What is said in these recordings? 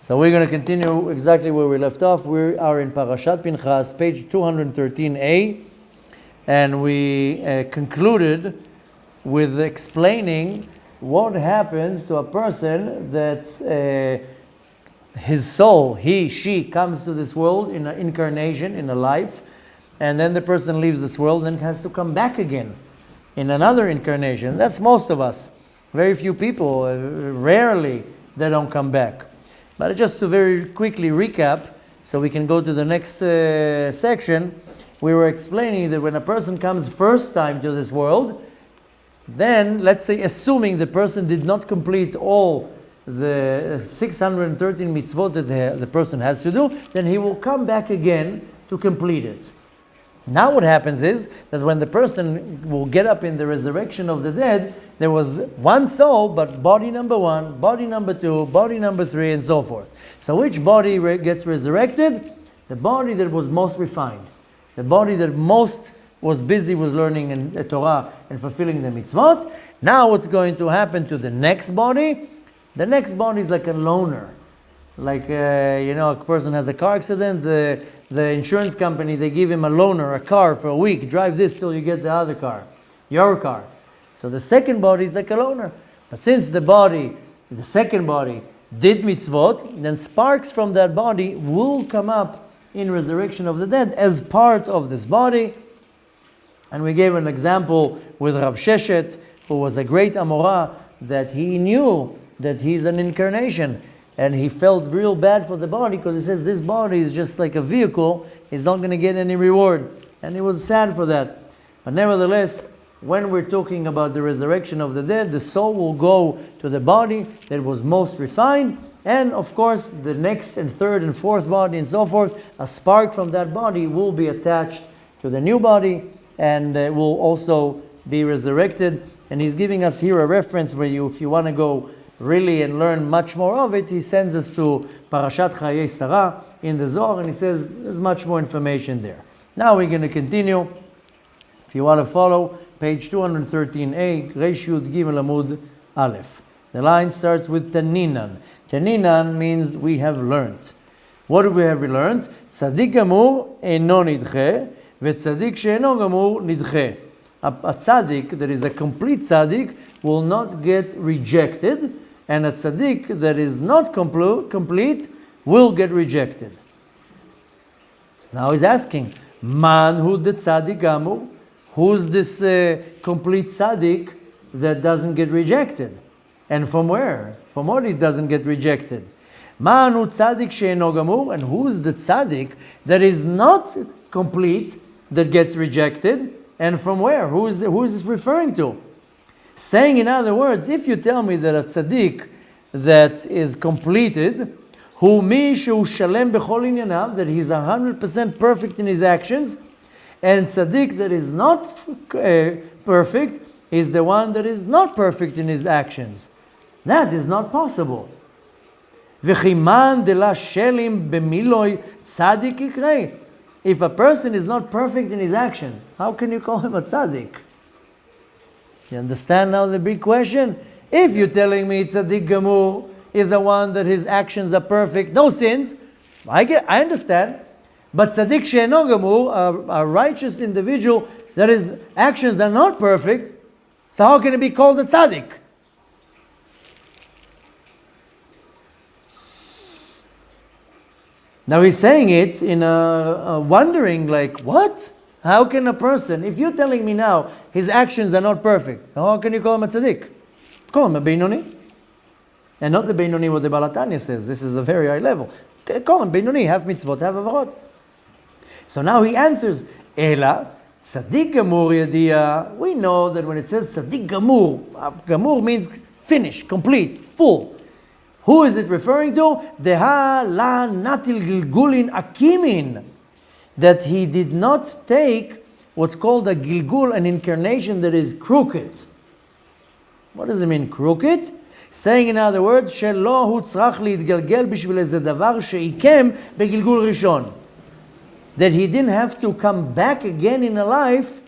So we're going to continue exactly where we left off. We are in Parashat Pinchas, page 213a, and we concluded with explaining what happens to a person that his soul, he, she, comes to this world in an incarnation, in a life, and then the person leaves this world and has to come back again in another incarnation. That's most of us. Very few people, rarely, they don't come back. But just to very quickly recap, so we can go to the next section, we were explaining that when a person comes first time to this world, then, let's say, assuming the person did not complete all the 613 mitzvot that the person has to do, then he will come back again to complete it. Now what happens is that when the person will get up in the resurrection of the dead, there was one soul, but body number one, body number two, body number three, and so forth. So which body gets resurrected? The body that was most refined. The body that most was busy with learning the Torah and fulfilling the mitzvot. Now what's going to happen to the next body? The next body is like a loner. Like, a person has a car accident, the insurance company, they give him a loaner, a car for a week. Drive this till you get the other car, your car. So the second body is like a loaner. But since the second body, did mitzvot, then sparks from that body will come up in resurrection of the dead as part of this body. And we gave an example with Rav Sheshet, who was a great Amorah, that he knew that he's an incarnation. And he felt real bad for the body because he says this body is just like a vehicle. He's not going to get any reward. And he was sad for that. But nevertheless, when we're talking about the resurrection of the dead, the soul will go to the body that was most refined. And of course, the next and third and fourth body and so forth, a spark from that body will be attached to the new body and will also be resurrected. And he's giving us here a reference where if you want to go really and learn much more of it, he sends us to Parashat Chayei Sarah in the Zohar, and he says there's much more information there. Now we're going to continue. If you want to follow, page 213a, Reish Yud Gimel Amud Aleph. The line starts with Taninan. Taninan means we have learned. What do we have learned? Tzadik Gamur Eno Nidche, V'tzadik She'eno Gamur Nidche. A tzaddik that is a complete tzaddik will not get rejected, and a tzaddik that is not complete will get rejected. So now he's asking, Man hu de tzaddik gamur? Who's this complete tzaddik that doesn't get rejected? And from where? From what it doesn't get rejected? Man hu tzaddik she'eno gamur? And who's the tzaddik that is not complete that gets rejected? And from where? Who is this referring to? Saying, in other words, if you tell me that a tzaddik that is completed, who mi shu shalem bechol inyanav, that he's 100% perfect in his actions, and tzaddik that is not perfect is the one that is not perfect in his actions. That is not possible. V'chiman de la shelim b'miloi tzaddik ikrei. If a person is not perfect in his actions, how can you call him a tzaddik? You understand now the big question? If you're telling me tzaddik gamur is the one that his actions are perfect, no sins, I understand. But tzaddik she'eno gamur, a righteous individual that his actions are not perfect, so how can it be called a tzaddik? Now he's saying it in a wondering, like, what? How can a person, if you're telling me now his actions are not perfect, how can you call him a tzaddik? Call him a Beinoni. And not the Beinoni what the Balatanya says. This is a very high level. Call him Beinoni, have mitzvot, have avarot. So now he answers, Ela, tzaddik gamur yadiya. We know that when it says tzaddik gamur, gamur means finished, complete, full. Who is it referring to? Deha la natil gilgulin akimin. That he did not take what's called a gilgul, an incarnation that is crooked. What does it mean, crooked? Saying in other words, shelo hu tzrach להתגלגל בשביל איזה דבר שעיקם בגלגול ראשון. That he didn't have to come back again in a life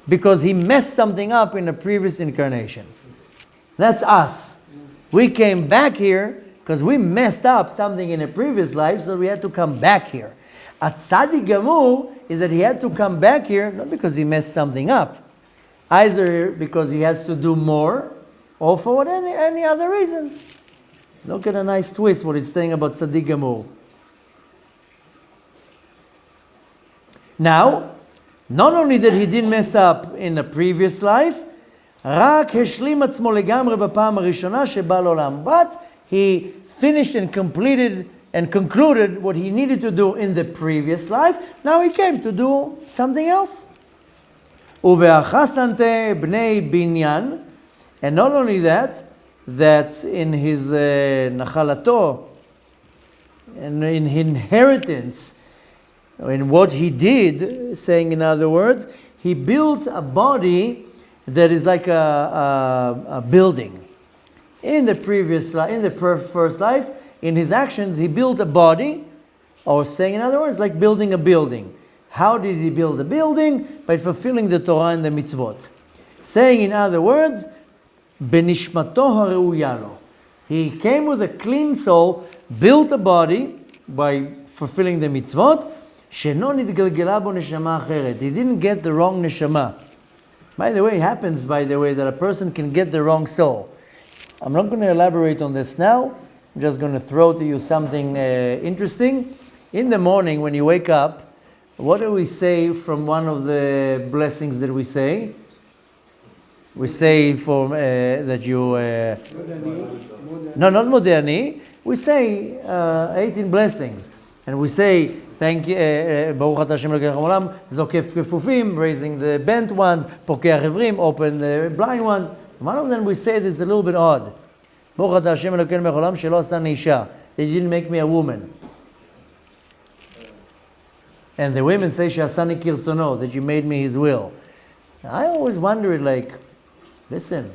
because he messed something up in a previous incarnation. That's us. We came back here because we messed up something in a previous life, so we had to come back here. A tzaddik gamur is that he had to come back here, not because he messed something up, either because he has to do more, or for any other reasons. Look at a nice twist, what it's saying about tzaddik gamur. Now, not only that he didn't mess up in a previous life, רק השלים עצמו לגמרי בפעם הראשונה שבא לעולם. But he finished and completed and concluded what he needed to do in the previous life. Now he came to do something else. ובאחסנתה בני בניין, and not only that in his נחלתו, and in inheritance, in what he did, saying in other words, he built a body that is like a building. In the previous life, in the first life, in his actions, he built a body, or saying in other words, like building a building. How did he build a building? By fulfilling the Torah and the mitzvot. Saying in other words, benishmato hareuya lo. He came with a clean soul, built a body by fulfilling the mitzvot. Sheno nitgalgela bo neshama acheret. He didn't get the wrong neshama. By the way, it happens, that a person can get the wrong soul. I'm not going to elaborate on this now. I'm just going to throw to you something interesting. In the morning, when you wake up, what do we say from one of the blessings that we say? We say that you... no, not Modani. We say 18 blessings. And we say, thank you, Baruch Atah Hashem Elokeinu Haolam, Zokef Kefufim, raising the bent ones, Pokeach Ivrim, open the blind ones. One of them we say this is a little bit odd. Baruch Atah Hashem Elokeinu Haolam, Shelo Asani Isha. They didn't make me a woman. And the women say, She'asani Kirtzono, that you made me his will. I always wondered, listen,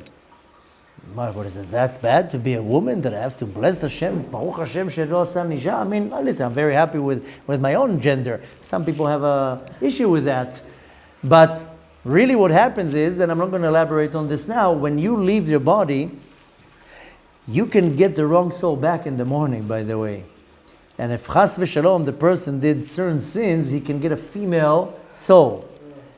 what is it that bad to be a woman that I have to bless Hashem? Baruch Hashem Shelo Asani Isha. I mean, listen, I'm very happy with my own gender. Some people have an issue with that. But really what happens is, and I'm not going to elaborate on this now, when you leave your body, you can get the wrong soul back in the morning, by the way. And if chas v'shalom, the person did certain sins, he can get a female soul.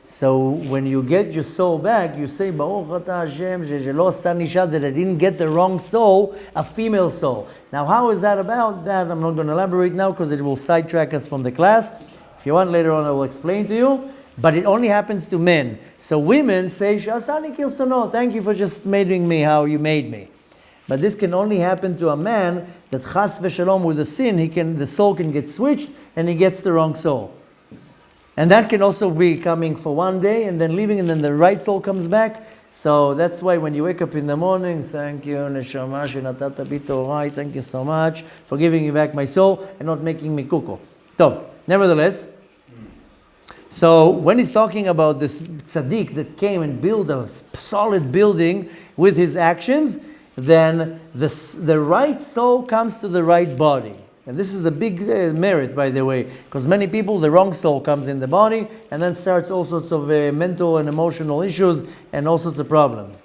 So when you get your soul back, you say, Baruch Atah Hashem shelo asani isha, that I didn't get the wrong soul, a female soul. Now how is that about? That I'm not going to elaborate now because it will sidetrack us from the class. If you want later on, I will explain to you. But it only happens to men. So women say, She'asani kirtzono, thank you for just making me how you made me. But this can only happen to a man that chas v'shalom with a sin, the soul can get switched and he gets the wrong soul. And that can also be coming for one day and then leaving, and then the right soul comes back. So that's why when you wake up in the morning, thank you, neshama shenatata bi Torah, thank you so much for giving me back my soul and not making me kuko. So, nevertheless, so when he's talking about this tzaddik that came and built a solid building with his actions, then the right soul comes to the right body. And this is a big merit, by the way, because many people, the wrong soul comes in the body and then starts all sorts of mental and emotional issues and all sorts of problems.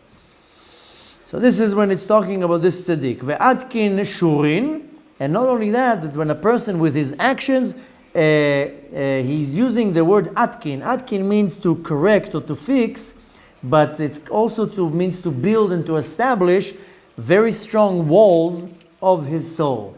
So this is when it's talking about this tzaddik. Ve'atkin shurin, and not only that, that when a person with his actions, he's using the word atkin. Atkin means to correct or to fix, but it's also means to build and to establish very strong walls of his soul.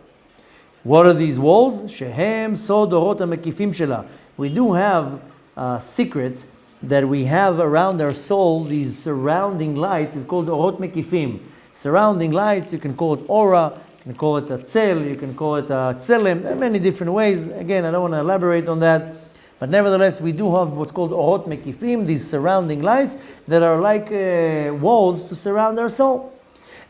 What are these walls? Shehem sod orot hamekifim shela. We do have a secret that we have around our soul, these surrounding lights. It's called orot mekifim. Surrounding lights, you can call it aura, you can call it a tzel, you can call it a tzelem. There are many different ways. Again, I don't want to elaborate on that. But nevertheless, we do have what's called orot mekifim, these surrounding lights that are like walls to surround our soul.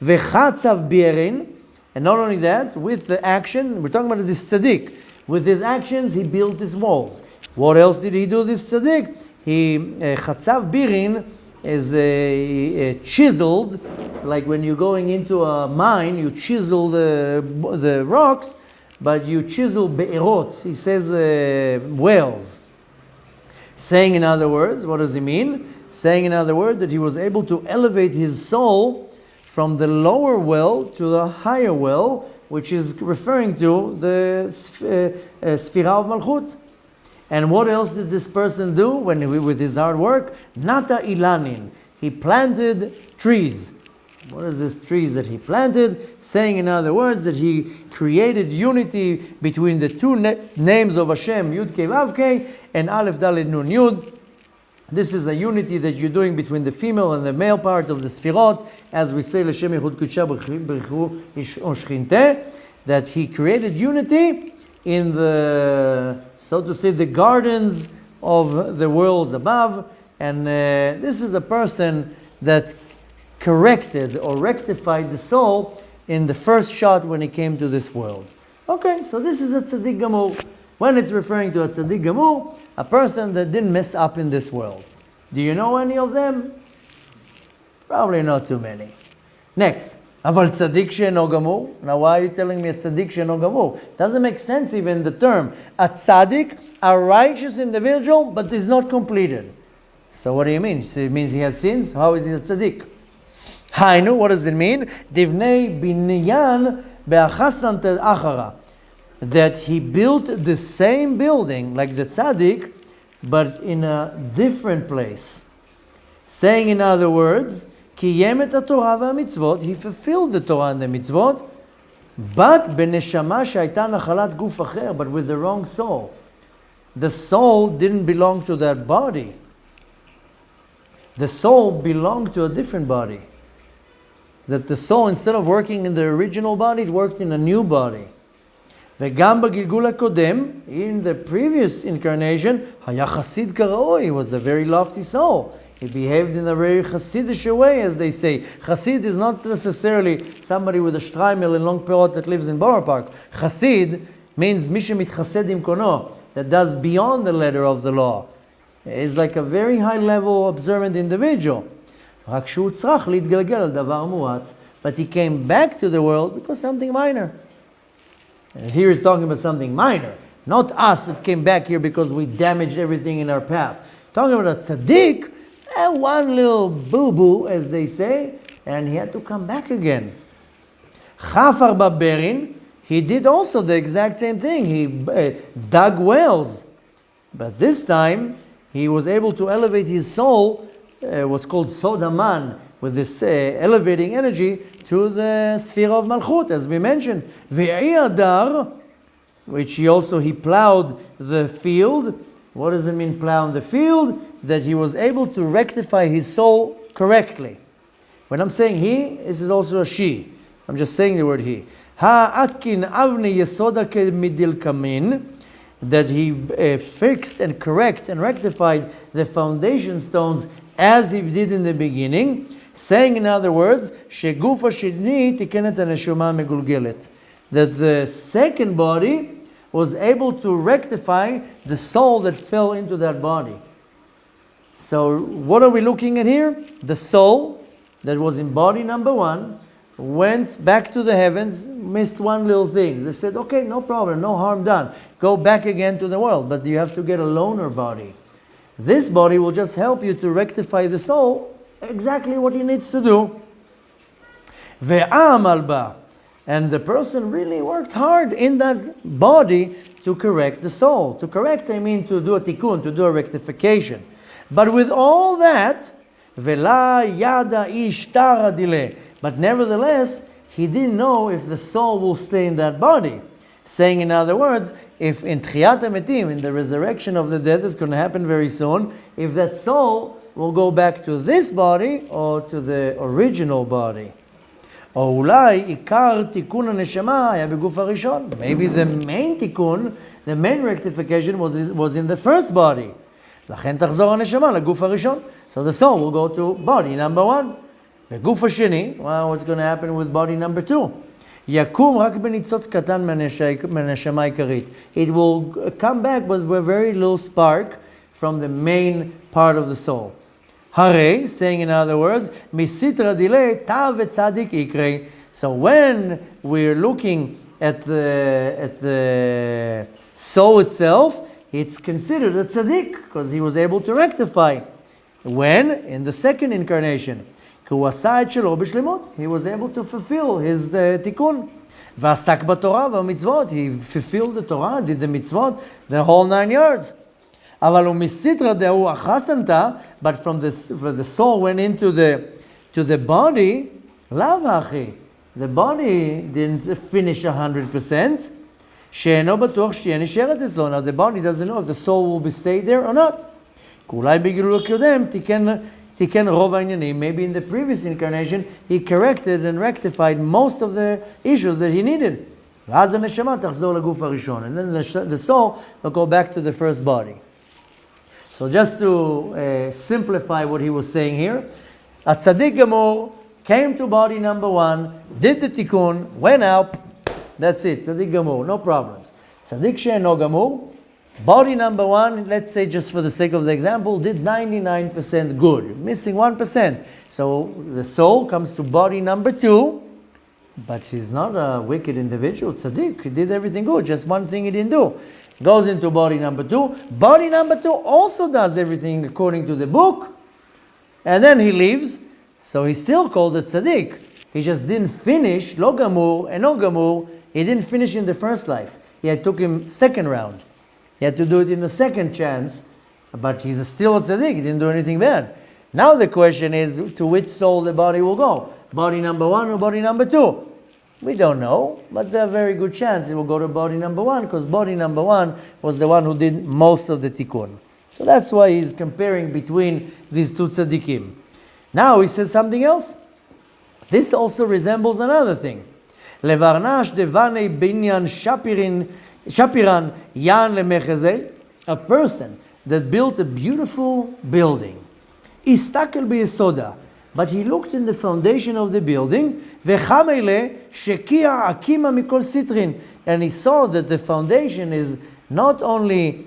V'chatzav bierin, and not only that, with the action, we're talking about this tzaddik. With his actions, he built his walls. What else did he do, this tzaddik? He, chatzav birin is chiseled, like when you're going into a mine, you chisel the rocks, but you chisel be'erot. He says wells. Saying in other words, what does he mean? Saying in other words that he was able to elevate his soul from the lower well to the higher well which is referring to the Sfira of Malchut. And what else did this person do with his hard work? Nata ilanin. He planted trees. What is this trees that he planted? Saying in other words that he created unity between the two names of Hashem, Yud Kei Vav Kei, and Aleph Daled Nun Yud. This is a unity that you're doing between the female and the male part of the Sfirot, as we say, L'Shem Yechud Kudsha B'Richu Oshchinteh, that he created unity in the, so to say, the gardens of the worlds above. And this is a person that corrected or rectified the soul in the first shot when he came to this world. Okay, so this is a tzaddik gamur. When it's referring to a tzaddik gamur, a person that didn't mess up in this world. Do you know any of them? Probably not too many. Next, aval tzaddik she'eno gamur. Now why are you telling me a tzaddik she'eno gamur? Doesn't make sense even the term. A tzaddik, a righteous individual, but is not completed. So what do you mean? So it means he has sins? How is he a tzaddik? Hainu, what does it mean? Divnei binyan be'achasant achara. That he built the same building like the tzaddik, but in a different place. Saying in other words, kiyem et haTorah v'hamitzvot, he fulfilled the Torah and the mitzvot, but beneshama she'ayta nachalat guf acher, but with the wrong soul. The soul didn't belong to that body. The soul belonged to a different body. That the soul, instead of working in the original body, it worked in a new body. וגם בגלגול הקודם, in the previous incarnation, היה חסיד כראוי, he was a very lofty soul. He behaved in a very Hasidic way, as they say. Hasid is not necessarily somebody with a shtreimel and long perot that lives in Borough Park. Hasid means מי שמתחסד עם קונו, that does beyond the letter of the law. Is like a very high level observant individual. רק שהוא צריך להתגלגל על דבר מועט, but he came back to the world because something minor. And here he's talking about something minor, not us that came back here because we damaged everything in our path. Talking about a tzaddik, one little boo-boo, as they say, and he had to come back again. Chafar Baberin, he did also the exact same thing. He dug wells, but this time he was able to elevate his soul, what's called Sodaman, with this elevating energy to the sphere of Malchut, as we mentioned. Ve'iyadar, which he plowed the field. What does it mean, plow the field? That he was able to rectify his soul correctly. When I'm saying he, this is also a she. I'm just saying the word he. Ha'atkin avni yesoda midil kamin, that he fixed and correct and rectified the foundation stones as he did in the beginning. Saying in other words, shegufa shidni tikenet haneshama megulgelet, that the second body was able to rectify the soul that fell into that body. So what are we looking at here? The soul that was in body number one went back to the heavens, missed one little thing. They said, okay, no problem, no harm done. Go back again to the world, but you have to get a loner body. This body will just help you to rectify the soul exactly what he needs to do. Ve'amal ba, and the person really worked hard in that body to correct the soul. To correct, I mean to do a tikkun, to do a rectification. But with all that, ve'la yada ish tara dile, but nevertheless, he didn't know if the soul will stay in that body. Saying in other words, if in Tchiyat HaMetim, in the resurrection of the dead, that's going to happen very soon, if that soul will go back to this body or to the original body. או אולי עיקר תיקון הנשמה היה בגוף הראשון. Maybe the main תיקון, the main rectification was in the first body. לכן תחזור הנשמה לגוף הראשון. So the soul will go to body number one. בגוף השני, well, what's going to happen with body number two? יקום רק בניצוץ קטן מהנשמה העיקרית. It will come back with a very little spark from the main part of the soul. Hare, saying in other words, misitra dile tav tzaddik ikre. So when we're looking at the soul itself, it's considered a tzaddik because he was able to rectify. When? In the second incarnation. He was able to fulfill his tikkun. ועסק בתורה והמצוות. He fulfilled the Torah, did the mitzvot, the whole 9 yards. אבל הוא מסיתרא דהו אחסנתא, but from the soul went into the body, לאו הכי. The body didn't finish 100%. שאינו בטוח שתהיה נשארת אצלו. Now the body doesn't know if the soul will be stayed there or not. כי אולי בגילוי הקודם תיקן רוב העניינים. Maybe in the previous incarnation he corrected and rectified most of the issues that he needed. ואז הנשמה תחזור לגוף הראשון. And then the soul will go back to the first body. So just to simplify what he was saying here, a tzaddik gamur came to body number 1, did the tikkun, went out, that's it, tzaddik gamur, no problems. Tzaddik she'eno gamur, body number 1, let's say just for the sake of the example, did 99% good, missing 1%. So the soul comes to body number 2, but he's not a wicked individual, tzaddik, he did everything good, just one thing he didn't do. Goes into body number 2. Body number 2 also does everything according to the book. And then he leaves. So he's still called a tzaddik. He just didn't finish, lo gamur and no gamur. He didn't finish in the first life. It took him second round. He had to do it in the second chance. But he's still a tzaddik. He didn't do anything bad. Now the question is, to which soul the body will go? Body number 1 or body number 2? We don't know, but there's a very good chance it will go to body number 1, because body number 1 was the one who did most of the tikkun. So that's why he's comparing between these two tzaddikim. Now he says something else. This also resembles another thing. Levarnash devane binyan shapiran yan lemechazeh. A person that built a beautiful building. Istakel biyesoda. But he looked in the foundation of the building, and he saw that the foundation is not only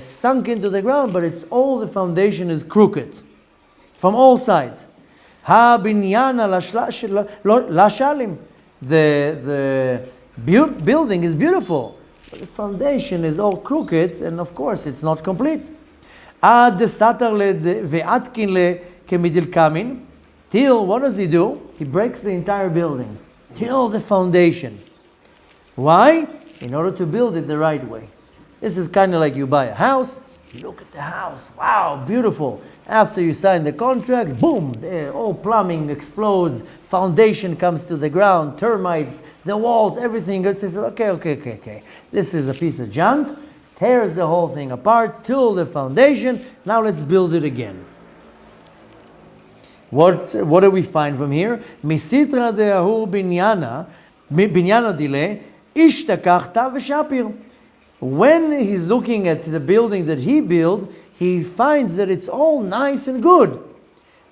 sunk into the ground, but it's all the foundation is crooked from all sides. The building is beautiful, but the foundation is all crooked, and of course it's not complete. Till, what does he do? He breaks the entire building, till the foundation. Why? In order to build it the right way. This is kind of like you buy a house, you look at the house, wow, beautiful. After you sign the contract, boom, all plumbing explodes, foundation comes to the ground, termites, the walls, everything. It says, okay. This is a piece of junk, tears the whole thing apart, till the foundation, now let's build it again. What do we find from here? Misitra de'ahu binyana dile ishtakachta v'shapir. When he's looking at the building that he built, he finds that it's all nice and good.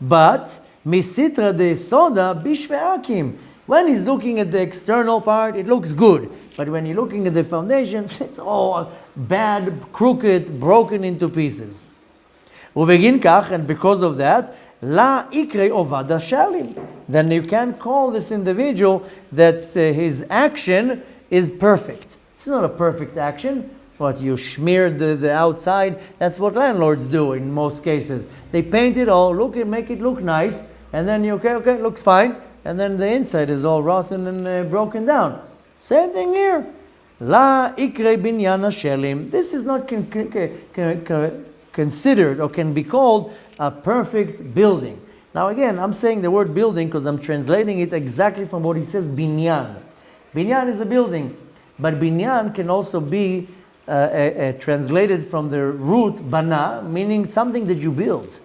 But misitra de'soda bishve'akim. When he's looking at the external part, it looks good. But when you're looking at the foundation, it's all bad, crooked, broken into pieces. Uvegin kach, and because of that, La ikre ovada shalim. Then you can't call this individual that his action is perfect. It's not a perfect action. What, you smeared the outside? That's what landlords do in most cases. They paint it all, make it look nice, and then you, okay, looks fine, and then the inside is all rotten and broken down. Same thing here. La ikre binyana shalim. This is not considered or can be called a perfect building. Now again, I'm saying the word building because I'm translating it exactly from what he says, binyan. Binyan is a building, but binyan can also be translated from the root bana, meaning something that you build.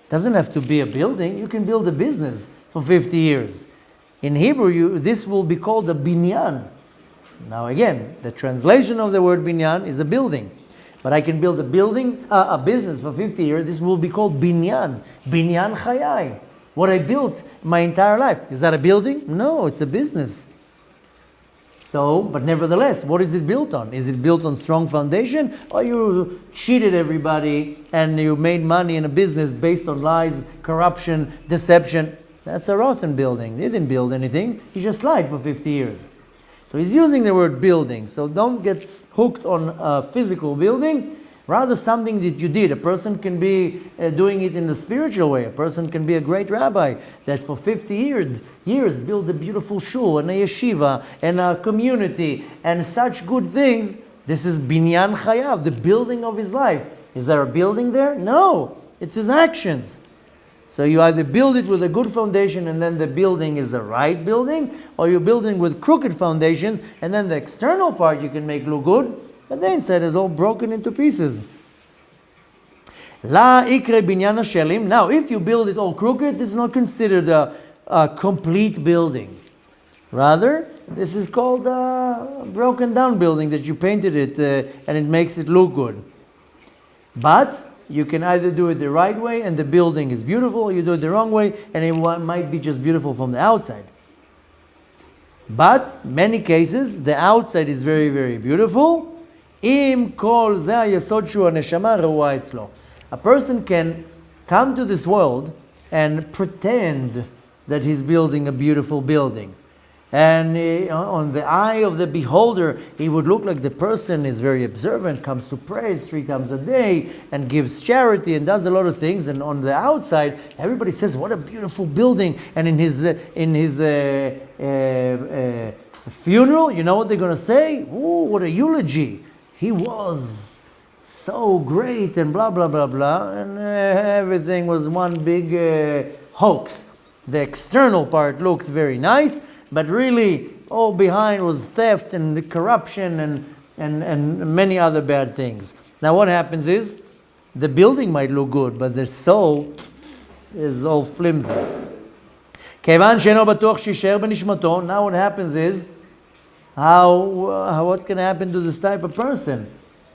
Doesn't have to be a building. You can build a business for 50 years. In Hebrew, this will be called a binyan. Now again, the translation of the word binyan is a building. But I can build a business for 50 years. This will be called binyan. Binyan chayai. What I built my entire life. Is that a building? No, it's a business. So, but nevertheless, what is it built on? Is it built on strong foundation? Or you cheated everybody and you made money in a business based on lies, corruption, deception? That's a rotten building. They didn't build anything. He just lied for 50 years. So he's using the word building. So don't get hooked on a physical building, Rather, something that you did. A person can be doing it in the spiritual way. A person can be a great rabbi that for 50 years built a beautiful shul and a yeshiva and a community and such good things. This is binyan chayav, the building of his life. Is there a building there? No, it's his actions. So you either build it with a good foundation and then the building is the right building, or you're building with crooked foundations and then the external part you can make look good, but the inside is all broken into pieces. La ikre binyan hashelim. Now, if you build it all crooked, this is not considered a complete building. Rather, this is called a broken down building that you painted it and it makes it look good. But you can either do it the right way and the building is beautiful, or you do it the wrong way and it might be just beautiful from the outside. But many cases, the outside is very, very beautiful. Im kol ze hayesod shu haneshama re'ua etzlo. A person can come to this world and pretend that he's building a beautiful building. And on the eye of the beholder, he would look like the person is very observant, comes to praise 3 times a day, and gives charity and does a lot of things. And on the outside, everybody says, "What a beautiful building!" And in his funeral, you know what they're going to say? "Ooh, what a eulogy! He was so great," and blah blah blah blah. And everything was one big hoax. The external part looked very nice, but really, all behind was theft and the corruption and many other bad things. Now what happens is, the building might look good, but the soul is all flimsy. Now what happens is, what's going to happen to this type of person?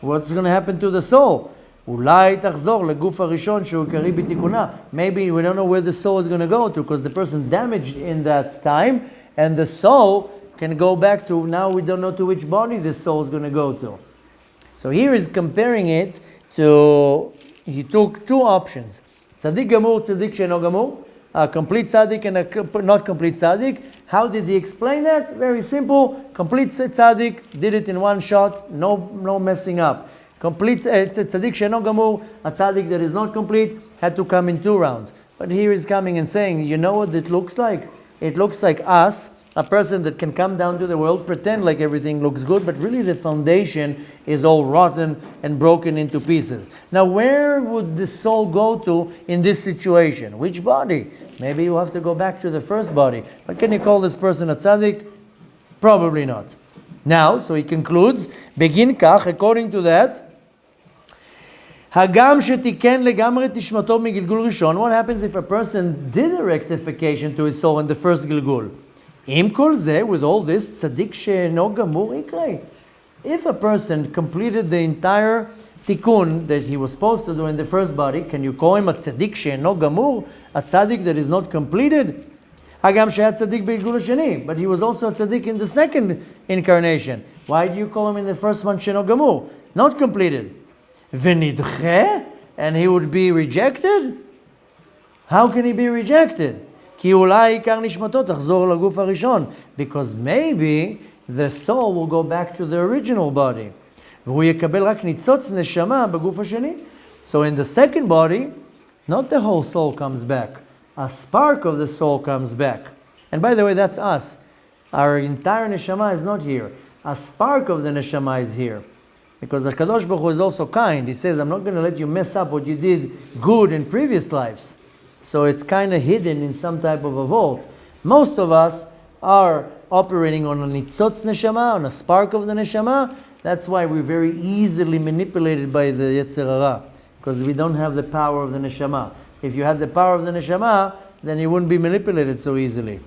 What's going to happen to the soul? Maybe we don't know where the soul is going to go to, because the person damaged in that time, and the soul can go back to, now we don't know to which body the soul is going to go to. So here he's comparing it to, he took 2 options. Tzaddik gamur, tzaddik she'eno gamur. A complete tzaddik and a not complete tzaddik. How did he explain that? Very simple. Complete tzaddik did it in one shot, no messing up. Complete tzaddik she'eno gamur, a tzaddik that is not complete, had to come in 2 rounds. But here he's coming and saying, you know what it looks like? It looks like us, a person that can come down to the world, pretend like everything looks good, but really the foundation is all rotten and broken into pieces. Now, where would the soul go to in this situation? Which body? Maybe you have to go back to the first body. But can you call this person a tzaddik? Probably not. Now, so he concludes, begin kach, according to that, Hagam shetiken legamret nishmato migilgul rishon. What happens if a person did a rectification to his soul in the first gilgul? Im kol zeh, with all this, tzaddik she'eno gamur ikrei. If a person completed the entire tikkun that he was supposed to do in the first body, can you call him a tzaddik she'eno gamur, a tzaddik that is not completed? Hagam she'at tzaddik b'gilgul sheni, but he was also a tzaddik in the second incarnation. Why do you call him in the first one she'eno gamur? Not completed. V'nidche, and he would be rejected? How can he be rejected? Ki ulai ikar nishmato tachzor laguf harishon, because maybe the soul will go back to the original body. V'hu yekabel rak nitzotz neshama b'guf hasheni. So in the second body, not the whole soul comes back. A spark of the soul comes back. And by the way, that's us. Our entire neshama is not here. A spark of the neshama is here. Because HaKadosh Baruch Hu is also kind. He says, I'm not going to let you mess up what you did good in previous lives. So it's kind of hidden in some type of a vault. Most of us are operating on a nitzotz neshama, on a spark of the neshama. That's why we're very easily manipulated by the Yetzer Hara, because we don't have the power of the neshama. If you had the power of the neshama, then you wouldn't be manipulated so easily.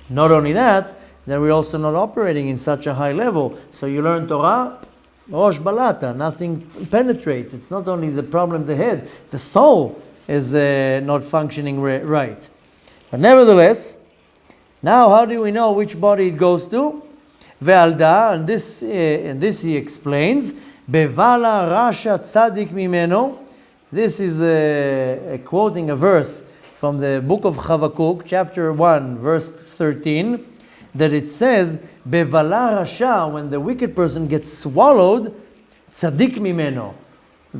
Not only that, then we're also not operating in such a high level. So you learn Torah, Rosh Balata, nothing penetrates. It's not only the problem of the head, the soul is not functioning right. But nevertheless, now how do we know which body it goes to? Ve'alda, and this he explains, Bevala Rasha Tzadik Mimeno. This is quoting a verse from the book of Chavakuk, chapter 1, verse 13, that it says, Bevala Rasha, when the wicked person gets swallowed, Tzadik Mimeno.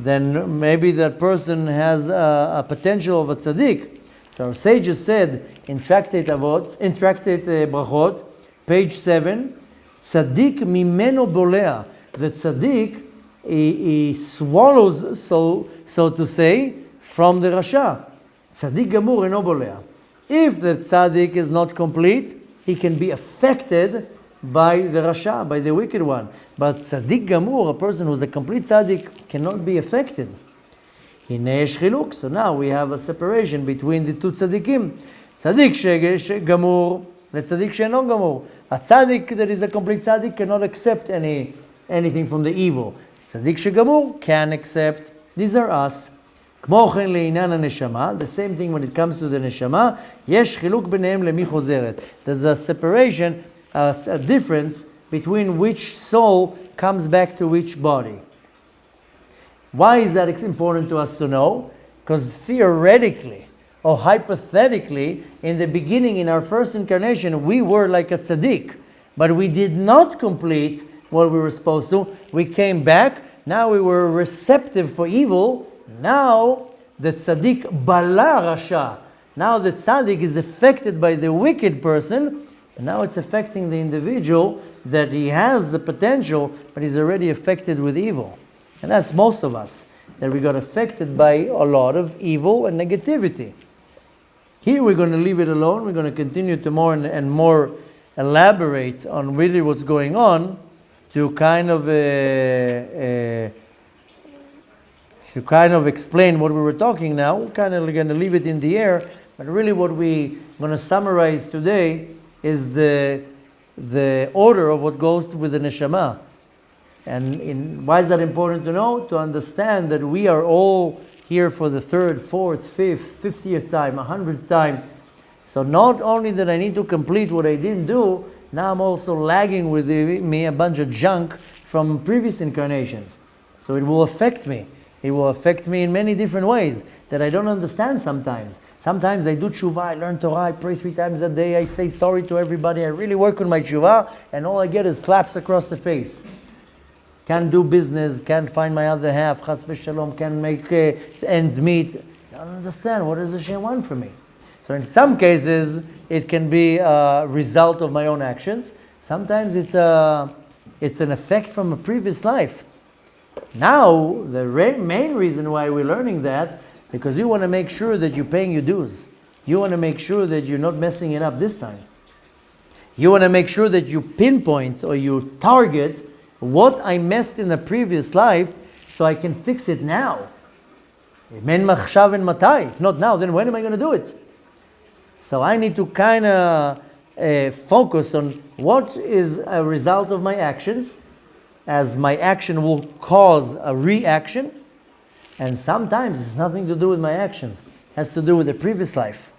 then maybe that person has a potential of a tzaddik. So our sages said in Tractate Brachot, page 7, tzaddik mimeno bolea. The tzaddik, he swallows, so to say, from the rasha. Tzaddik gamur eno bolea. If the tzaddik is not complete, he can be affected by the rasha, by the wicked one. But tzaddik gamur, a person who's a complete tzaddik, cannot be affected. So now we have a separation between the two tzaddikim. Tzaddik gamur, the tzaddik she'eno gamur. A tzaddik that is a complete tzaddik cannot accept anything from the evil. Tzaddik shegamur can accept. These are us. The same thing when it comes to the neshama. Yesh chiluk b'neim lemich chozeret. There's a separation, a difference between which soul comes back to which body. Why is that important to us to know? Because theoretically or hypothetically, in the beginning, in our first incarnation, we were like a tzaddik, but we did not complete what we were supposed to. We came back. Now we were receptive for evil. Now the tzaddik bala rasha. Now the tzaddik is affected by the wicked person, and now it's affecting the individual that he has the potential, but he's already affected with evil. And that's most of us, that we got affected by a lot of evil and negativity. Here we're going to leave it alone. We're going to continue to more and more elaborate on really what's going on to kind of explain what we were talking now. We're kind of going to leave it in the air, but really what we're going to summarize today is the order of what goes with the neshama. And why is that important to know? To understand that we are all here for the third, fourth, fifth, 50th time, 100th time. So not only that I need to complete what I didn't do, now I'm also lagging with me a bunch of junk from previous incarnations. So it will affect me. It will affect me in many different ways that I don't understand sometimes. Sometimes I do tshuva, I learn Torah, I pray 3 times a day, I say sorry to everybody, I really work on my tshuva, and all I get is slaps across the face. Can't do business, can't find my other half, chas v'shalom, can't make ends meet. I don't understand, what does Hashem want from me? So in some cases, it can be a result of my own actions. Sometimes it's an effect from a previous life. Now, the main reason why we're learning that, because you want to make sure that you're paying your dues. You want to make sure that you're not messing it up this time. You want to make sure that you pinpoint or you target what I messed in the previous life so I can fix it now. If not now, then when am I going to do it? So I need to kind of focus on what is a result of my actions, as my action will cause a reaction. And sometimes it's nothing to do with my actions. It has to do with the previous life.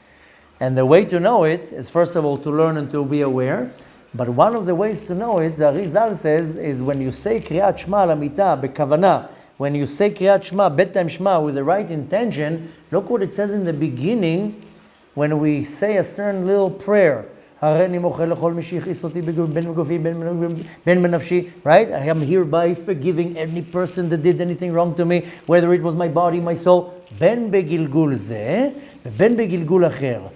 And the way to know it is, first of all, to learn and to be aware. But one of the ways to know it, the Arizal says, is when you say Kriyat Shema Lamita Bekavana, when you say Kriyat Shema, bedtime Shema, with the right intention, look what it says in the beginning when we say a certain little prayer. Right? I am hereby forgiving any person that did anything wrong to me, whether it was my body, my soul. Ben begilgul zeh, ben begilgul acher.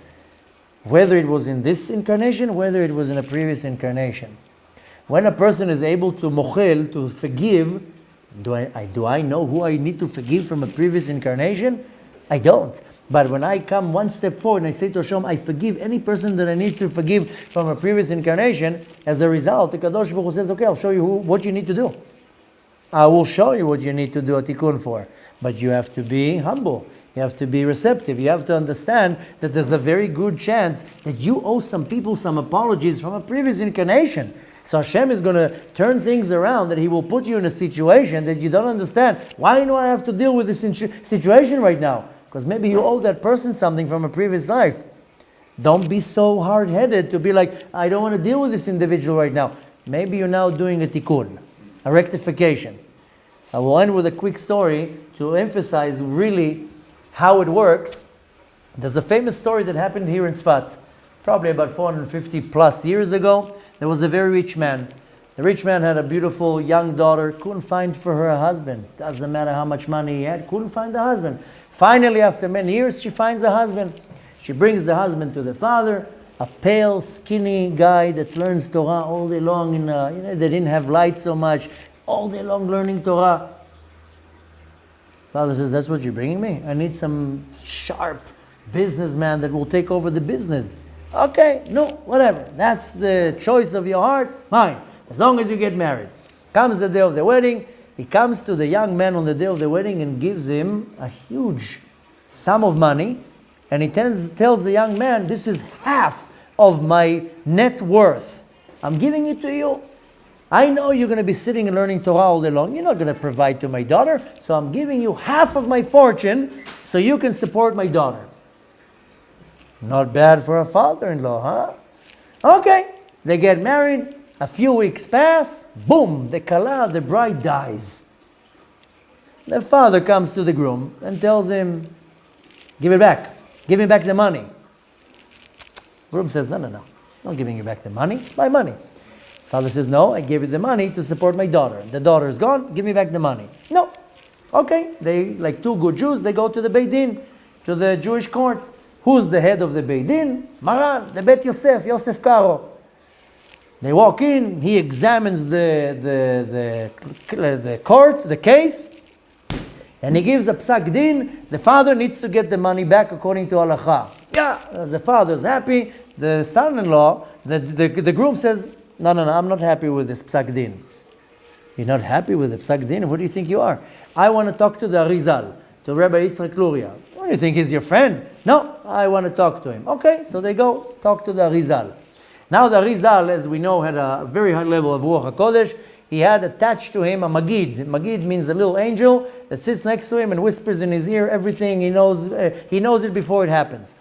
Whether it was in this incarnation, whether it was in a previous incarnation. When a person is able to mochel, to forgive, do I know who I need to forgive from a previous incarnation? I don't. But when I come one step forward and I say to Hashem, I forgive any person that I need to forgive from a previous incarnation, as a result, the Kadosh Baruch Hu says, okay, I'll show you what you need to do. I will show you what you need to do a tikkun for. But you have to be humble. You have to be receptive. You have to understand that there's a very good chance that you owe some people some apologies from a previous incarnation. So Hashem is going to turn things around, that He will put you in a situation that you don't understand. Why do I have to deal with this situation right now? Because maybe you owe that person something from a previous life. Don't be so hard-headed to be like, I don't want to deal with this individual right now. Maybe you're now doing a tikkun, a rectification. So I will end with a quick story to emphasize really how it works. There's a famous story that happened here in Tzfat, probably about 450 plus years ago. There was a very rich man. The rich man had a beautiful young daughter, couldn't find for her a husband. Doesn't matter how much money he had, couldn't find a husband. Finally, after many years, she finds a husband. She brings the husband to the father, a pale, skinny guy that learns Torah all day long. They didn't have light so much, all day long learning Torah. Father says, that's what you're bringing me? I need some sharp businessman that will take over the business. Okay, no, whatever. That's the choice of your heart. Fine, as long as you get married. Comes the day of the wedding. He comes to the young man on the day of the wedding and gives him a huge sum of money. And he tells the young man, this is half of my net worth. I'm giving it to you. I know you're going to be sitting and learning Torah all day long. You're not going to provide to my daughter. So I'm giving you half of my fortune so you can support my daughter. Not bad for a father-in-law, huh? Okay, they get married. A few weeks pass. Boom, the kala, the bride, dies. The father comes to the groom and tells him, give it back. Give me back the money. Groom says, no. I'm not giving you back the money. It's my money. Father says, no, I gave you the money to support my daughter. The daughter is gone. Give me back the money. No. Okay. They, like two good Jews, they go to the Beit Din, to the Jewish court. Who's the head of the Beit Din? Maran, the Bet Yosef Karo. They walk in. He examines the court, the case, and he gives a psak din. The father needs to get the money back according to halacha. Yeah, the father's happy. The son-in-law, the groom says, no, I'm not happy with this psak din. You're not happy with the psak din? What do you think you are? I want to talk to the Arizal, to Rabbi Yitzchak Luria. What do you think, he's your friend? No, I want to talk to him. Okay, so they go talk to the Arizal. Now the Arizal, as we know, had a very high level of Ruach HaKodesh. He had attached to him a Magid. Magid means a little angel that sits next to him and whispers in his ear everything. He knows it before it happens.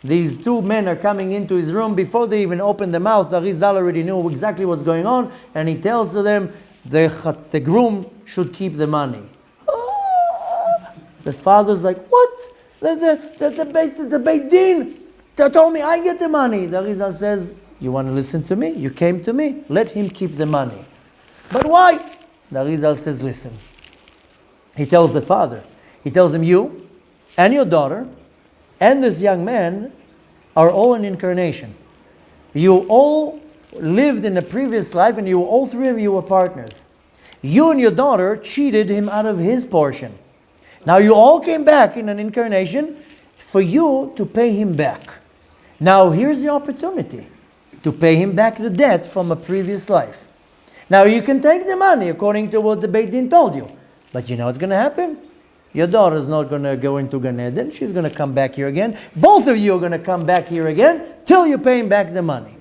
These two men are coming into his room. Before they even open the mouth, the Arizal already knew exactly what's going on, and he tells to them, the groom should keep the money. The father's like, what? The Beit Din told me I get the money. The Arizal says, you want to listen to me? You came to me. Let him keep the money. But why? The Arizal says, listen. He tells the father. He tells him, you and your daughter and this young man are all an incarnation. You all lived in a previous life, and all three of you were partners. You and your daughter cheated him out of his portion. Now you all came back in an incarnation for you to pay him back. Now here's the opportunity to pay him back the debt from a previous life. Now you can take the money according to what the Beit Din told you. But you know what's going to happen? Your daughter's not going to go into Gan Eden. She's going to come back here again. Both of you are going to come back here again till you're paying back the money.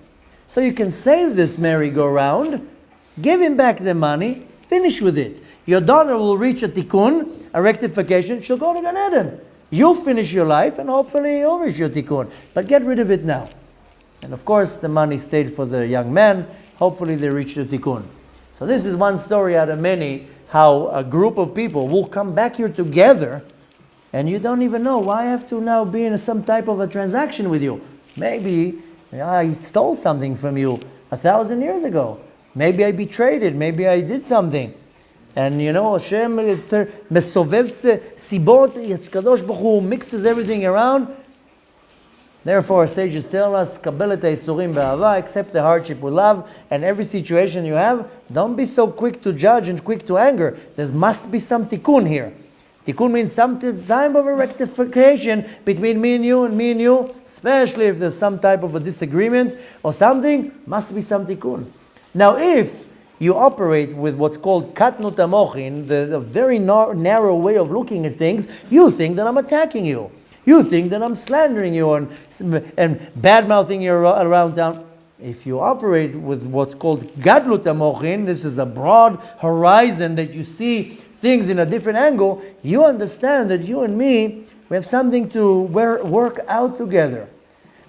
So you can save this merry-go-round, give him back the money, finish with it. Your daughter will reach a tikkun, a rectification. She'll go to Gan Eden. You'll finish your life, and hopefully you'll reach your tikkun. But get rid of it now. And of course, the money stayed for the young man. Hopefully they reach the tikkun. So this is one story out of many, how a group of people will come back here together, and you don't even know why I have to now be in some type of a transaction with you. Maybe I stole something from you 1,000 years ago. Maybe I betrayed it. Maybe I did something. And you know, Hashem mesovev sibot, Kadosh Baruch Hu mixes everything around. Therefore, our sages tell us, Kabbalah isurim be'ava, accept the hardship with love, and every situation you have, don't be so quick to judge and quick to anger. There must be some tikkun here. Tikkun means some time of a rectification between me and you, especially if there's some type of a disagreement or something, must be some tikkun. Now, if you operate with what's called katnut hamochin, the very narrow way of looking at things, you think that I'm attacking you. You think that I'm slandering you and bad-mouthing you around town. If you operate with what's called gadlut hamochin, this is a broad horizon that you see things in a different angle, you understand that you and me, we have something to work out together.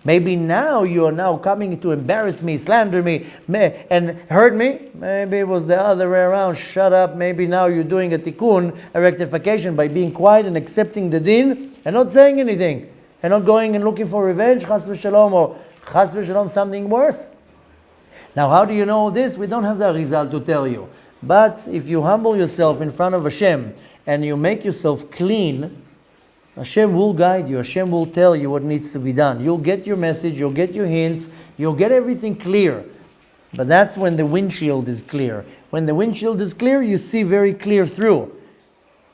Maybe now you are now coming to embarrass me, slander me, and hurt me. Maybe it was the other way around. Shut up. Maybe now you're doing a tikkun, a rectification, by being quiet and accepting the din and not saying anything. And not going and looking for revenge, chas v'shalom, or chas v'shalom, something worse. Now, how do you know this? We don't have the Arizal to tell you. But if you humble yourself in front of Hashem and you make yourself clean, Hashem will guide you. Hashem will tell you what needs to be done. You'll get your message, you'll get your hints, you'll get everything clear. But that's when the windshield is clear. When the windshield is clear, you see very clear through.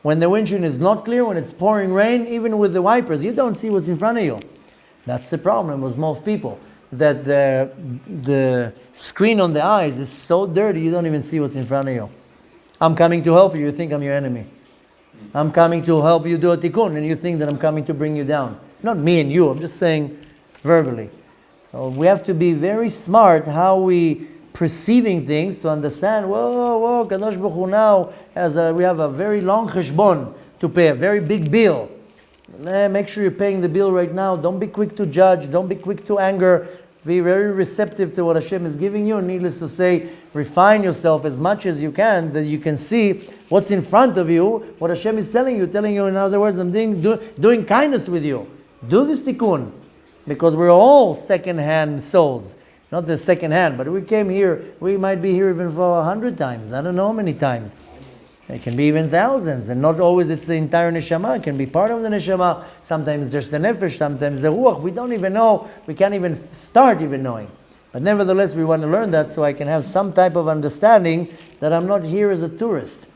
When the windshield is not clear, when it's pouring rain, even with the wipers, you don't see what's in front of you. That's the problem with most people. That the screen on the eyes is so dirty, you don't even see what's in front of you. I'm coming to help you, you think I'm your enemy. I'm coming to help you do a tikkun, and you think that I'm coming to bring you down. Not me and you, I'm just saying verbally. So we have to be very smart how we perceiving things to understand, whoa, Kadosh Baruch Hu now, we have a very long cheshbon to pay, a very big bill. Make sure you're paying the bill right now. Don't be quick to judge. Don't be quick to anger. Be very receptive to what Hashem is giving you. Needless to say, refine yourself as much as you can, that you can see what's in front of you, what Hashem is telling you, in other words, I'm doing kindness with you. Do this tikkun. Because we're all second-hand souls. Not the second hand, but we came here, we might be here even for 100 times. I don't know how many times. It can be even thousands, and not always it's the entire neshama. It can be part of the neshama. Sometimes just the nefesh, sometimes the ruach. We don't even know. We can't even start even knowing. But nevertheless, we want to learn that so I can have some type of understanding that I'm not here as a tourist.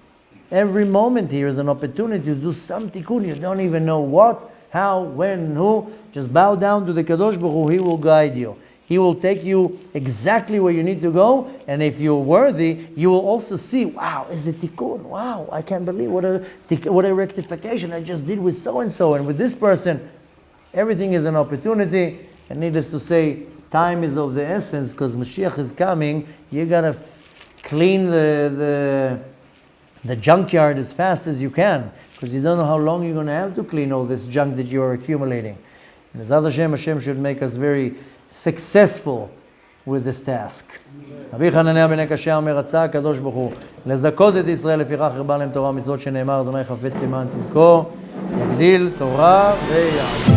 Every moment here is an opportunity to do some tikkun. You don't even know what, how, when, who. Just bow down to the Kadosh Baruch Hu. He will guide you. He will take you exactly where you need to go, and if you're worthy, you will also see, wow, is it tikkun? Wow, I can't believe what a rectification I just did with so-and-so, and with this person. Everything is an opportunity, and needless to say, time is of the essence, because Mashiach is coming. You gotta clean the junkyard as fast as you can, because you don't know how long you're going to have to clean all this junk that you're accumulating. And as Hashem should make us very successful with this task. רבי חנניה בן הקשיא אומר, רצה הקדוש ברוך הוא לזכות את ישראל, לפיכך הרבה להם תורה ומצוות שנאמר, אדוני חפץ למען צדקו, יגדיל תורה ויעשה.